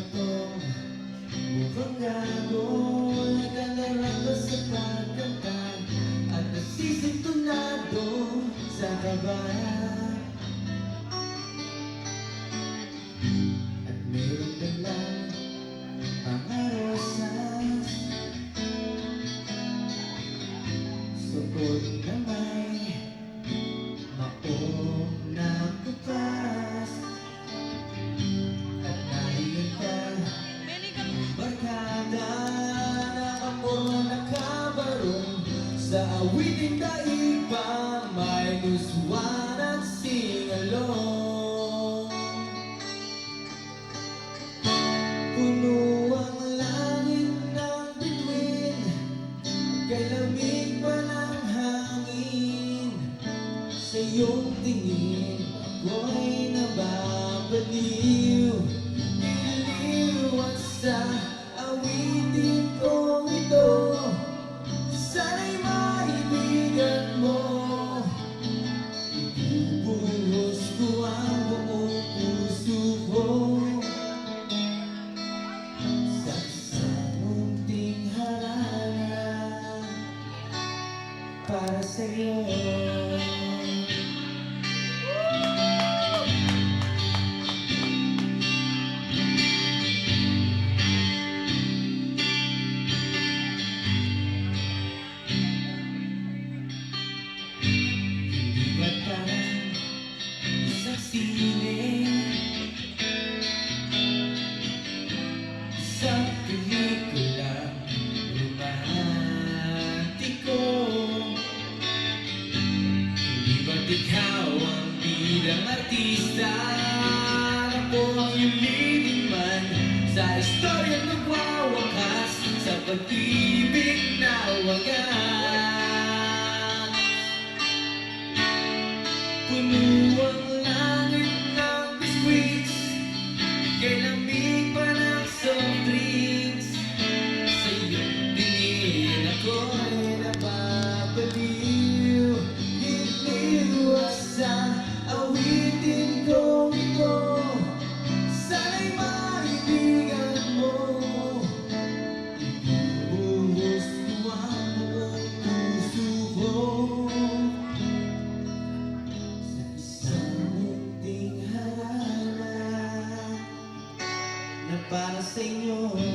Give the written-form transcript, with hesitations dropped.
tong mukhang gago, nagkalarang sa pagkanta at nasisintunado sa kaba. At meron ka lang mga rosas, suot na may maong na kupas. At nariyan ka barkada, nakaporma nakabarong sa awiting daigpang may nuswan at singalong. Puno ang langit ng bituin, kay lamig pa ng hangin. Sa iyong tingin ako'y nababaliw, niliwan sa awitin kong ito. Sana'y maibigan mo, ibubuhos ko ang buong puso ko sa isang munting harana para sa'yo. Isang sine, isang pelikula romantiko. Hindi ba't ikaw ang bidang artista? Ako ang yulidin man sa istorya nagwawakas sa pag-ibig na wagas. Puno ang langit ng biscuits, kay lamig pa ng soft drinks. Sa iyong tingin ako'y nababaliw, iniwas sa awitin kong ito. Sana'y maibigan mo, ibubuhos ko ang buong puso ko para sa inyo.